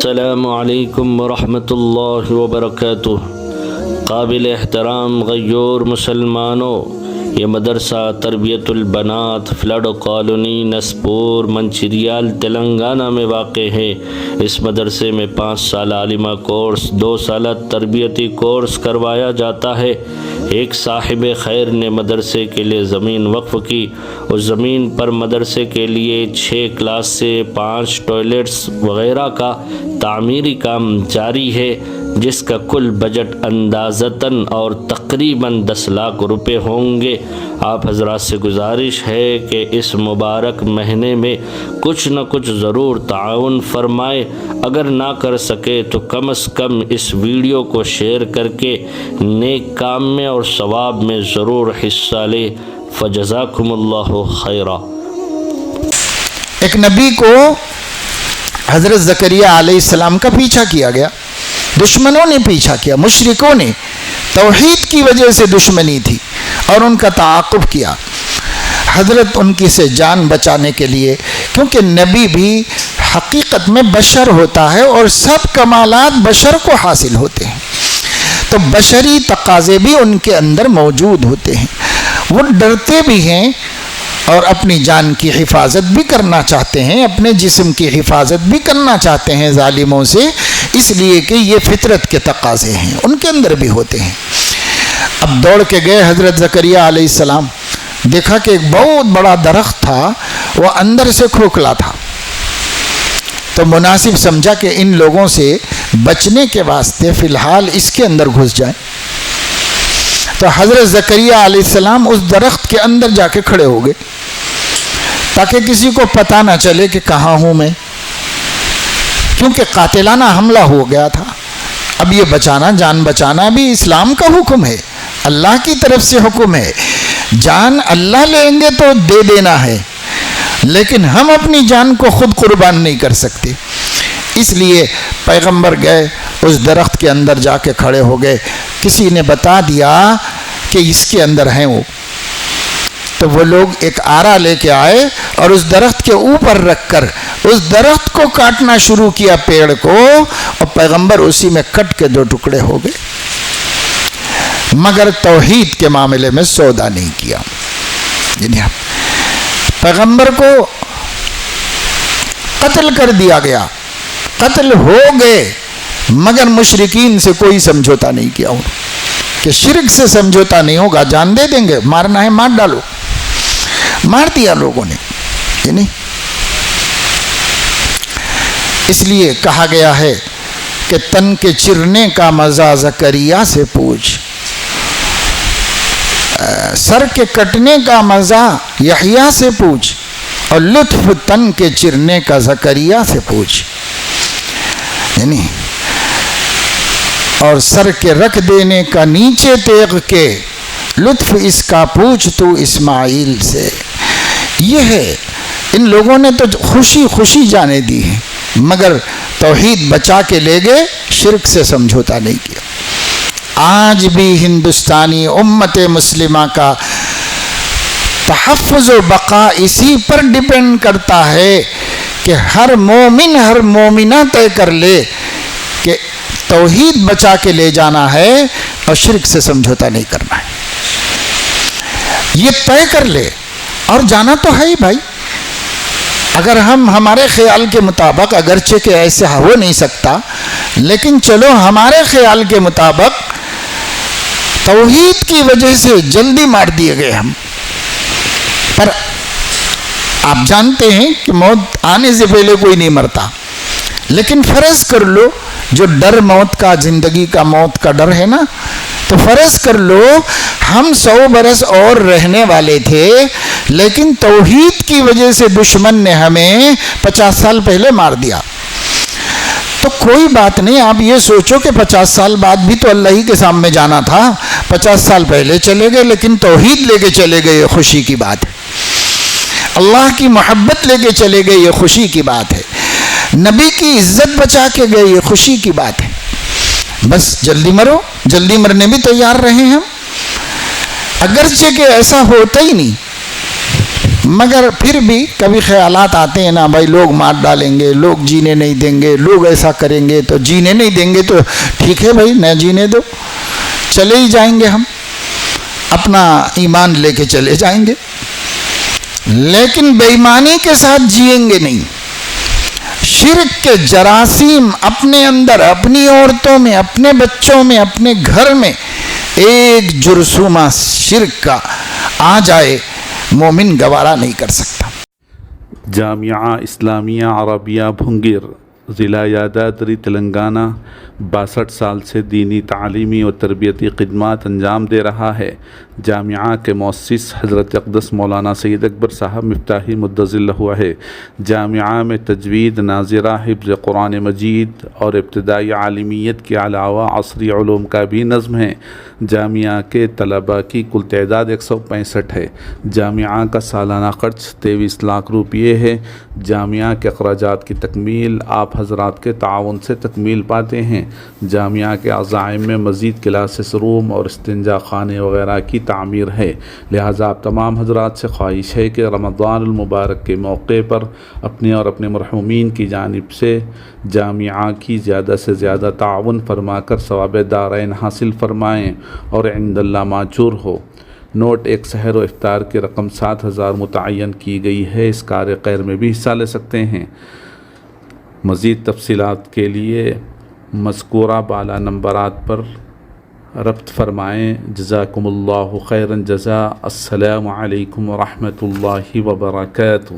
السلام علیکم ورحمۃ اللہ وبرکاتہ۔ قابل احترام غیور مسلمانوں، یہ مدرسہ تربیت البنات فلڈ کالونی نسپور منچریال تلنگانہ میں واقع ہے۔ اس مدرسے میں 5 سالہ عالمہ کورس 2 سالہ تربیتی کورس کروایا جاتا ہے۔ ایک صاحب خیر نے مدرسے کے لیے زمین وقف کی۔ اس زمین پر مدرسے کے لیے 6 کلاس سے 5 ٹوائلٹس وغیرہ کا تعمیری کام جاری ہے، جس کا کل بجٹ اندازتاً اور تقریباً 10 لاکھ روپے ہوں گے۔ آپ حضرات سے گزارش ہے کہ اس مبارک مہینے میں کچھ نہ کچھ ضرور تعاون فرمائے۔ اگر نہ کر سکے تو کم از کم اس ویڈیو کو شیئر کر کے نیک کام میں اور ثواب میں ضرور حصہ لے۔ فجزاکم اللہ خیرا۔ ایک نبی کو حضرت زکریہ علیہ السلام کا پیچھا کیا گیا، دشمنوں نے پیچھا کیا، مشرکوں نے، توحید کی وجہ سے دشمنی تھی اور ان کا تعاقب کیا۔ حضرت ان کی سے جان بچانے کے لیے، کیونکہ نبی بھی حقیقت میں بشر ہوتا ہے اور سب کمالات بشر کو حاصل ہوتے ہیں، تو بشری تقاضے بھی ان کے اندر موجود ہوتے ہیں۔ وہ ڈرتے بھی ہیں اور اپنی جان کی حفاظت بھی کرنا چاہتے ہیں، اپنے جسم کی حفاظت بھی کرنا چاہتے ہیں ظالموں سے، اس لیے کہ یہ فطرت کے تقاضے ہیں، ان کے اندر بھی ہوتے ہیں۔ اب دوڑ کے گئے حضرت زکریہ علیہ السلام، دیکھا کہ ایک بہت بڑا درخت تھا، وہ اندر سے کھوکھلا تھا، تو مناسب سمجھا کہ ان لوگوں سے بچنے کے واسطے فی الحال اس کے اندر گھس جائیں۔ تو حضرت زکریہ علیہ السلام اس درخت کے اندر جا کے کھڑے ہو گئے تاکہ کسی کو پتہ نہ چلے کہ کہاں ہوں میں، کیونکہ قاتلانہ حملہ ہو گیا تھا۔ اب یہ بچانا، جان بچانا بھی اسلام کا حکم ہے، اللہ کی طرف سے حکم ہے۔ جان اللہ لیں گے تو دے دینا ہے، لیکن ہم اپنی جان کو خود قربان نہیں کر سکتے۔ اس لیے پیغمبر گئے، اس درخت کے اندر جا کے کھڑے ہو گئے۔ کسی نے بتا دیا کہ اس کے اندر ہیں وہ، تو وہ لوگ ایک آرا لے کے آئے اور اس درخت کے اوپر رکھ کر اس درخت کو کاٹنا شروع کیا، پیڑ کو، اور پیغمبر اسی میں کٹ کے 2 ٹکڑے ہو گئے، مگر توحید کے معاملے میں سودا نہیں کیا۔ یعنی پیغمبر کو قتل کر دیا گیا، قتل ہو گئے، مگر مشرکین سے کوئی سمجھوتا نہیں کیا کہ شرک سے سمجھوتا نہیں ہوگا، جان دے دیں گے، مارنا ہے مار ڈالو، مار دیا لوگوں نے۔ یعنی اس لیے کہا گیا ہے کہ تن کے چرنے کا مزہ زکریا سے پوچھ، سر کے کٹنے کا مزہ یحییٰ سے پوچھ، اور لطف تن کے چرنے کا زکریا سے پوچھ۔ یعنی اور سر کے رکھ دینے کا نیچے تیغ کے، لطف اس کا پوچھ تو اسماعیل سے۔ یہ ہے، ان لوگوں نے تو خوشی خوشی جانے دی ہے، مگر توحید بچا کے لے گئے، شرک سے سمجھوتا نہیں کیا۔ آج بھی ہندوستانی امت مسلمہ کا تحفظ و بقا اسی پر ڈیپینڈ کرتا ہے کہ ہر مومن، ہر مومنہ طے کر لے کہ توحید بچا کے لے جانا ہے اور شرک سے سمجھوتا نہیں کرنا ہے۔ یہ طے کر لے، اور جانا تو ہے ہی بھائی۔ اگر ہم ہمارے خیال کے مطابق، اگرچہ کہ ایسے ہو نہیں سکتا، لیکن چلو ہمارے خیال کے مطابق توحید کی وجہ سے جلدی مار دیے گئے ہم، پر آپ جانتے ہیں کہ موت آنے سے پہلے کوئی نہیں مرتا، لیکن فرض کر لو جو ڈر موت کا، زندگی کا موت کا ڈر ہے نا، تو فرض کر لو ہم 100 برس اور رہنے والے تھے، لیکن توحید کی وجہ سے دشمن نے ہمیں 50 سال پہلے مار دیا، تو کوئی بات نہیں۔ آپ یہ سوچو کہ 50 سال بعد بھی تو اللہ ہی کے سامنے جانا تھا، 50 سال پہلے چلے گئے لیکن توحید لے کے چلے گئے، یہ خوشی کی بات ہے، اللہ کی محبت لے کے چلے گئے، یہ خوشی کی بات ہے، نبی کی عزت بچا کے گئے، یہ خوشی کی بات ہے۔ بس جلدی مرو، جلدی مرنے بھی تیار رہے ہم، اگرچہ کہ ایسا ہوتا ہی نہیں، مگر پھر بھی کبھی خیالات آتے ہیں نا، بھائی لوگ مار ڈالیں گے، لوگ جینے نہیں دیں گے، لوگ ایسا کریں گے تو جینے نہیں دیں گے، تو ٹھیک ہے بھائی نہ جینے دو، چلے ہی جائیں گے، ہم اپنا ایمان لے کے چلے جائیں گے، لیکن بے ایمانی کے ساتھ جیئیں گے نہیں۔ شرک کے جراثیم اپنے اندر، اپنی عورتوں میں، اپنے بچوں میں، اپنے گھر میں ایک جرثومہ شرک کا آ جائے، مومن گوارا نہیں کر سکتا۔ جامعہ اسلامیہ عربیہ بھنگر، ضلع یادادری، تلنگانہ 62 سال سے دینی تعلیمی و تربیتی خدمات انجام دے رہا ہے۔ جامعہ کے مؤسس حضرت اقدس مولانا سید اکبر صاحب مفتاحی مدظ اللہ ہے۔ جامعہ میں تجوید، ناظرہ، حفظ قرآن مجید اور ابتدائی عالمیت کے علاوہ عصری علوم کا بھی نظم ہے۔ جامعہ کے طلباء کی کل تعداد 165 ہے۔ جامعہ کا سالانہ خرچ 23 لاکھ روپیے ہے۔ جامعہ کے اخراجات کی تکمیل آپ حضرات کے تعاون سے تکمیل پاتے ہیں۔ جامعہ کے عزائم میں مزید کلاسز روم اور استنجا خانے وغیرہ کی تعمیر ہے، لہٰذا آپ تمام حضرات سے خواہش ہے کہ رمضان المبارک کے موقع پر اپنے اور اپنے مرحومین کی جانب سے جامعہ کی زیادہ سے زیادہ تعاون فرما کر ثواب دارین حاصل فرمائیں اور عند اللہ ماجور ہو۔ نوٹ: ایک سحر و افطار کی رقم 7000 متعین کی گئی ہے، اس کار خیر میں بھی حصہ لے سکتے ہیں۔ مزید تفصیلات کے لیے مذکورہ بالا نمبرات پر ربط فرمائیں۔ جزاکم اللہ خیرا جزا۔ السلام علیکم ورحمۃ اللہ وبرکاتہ۔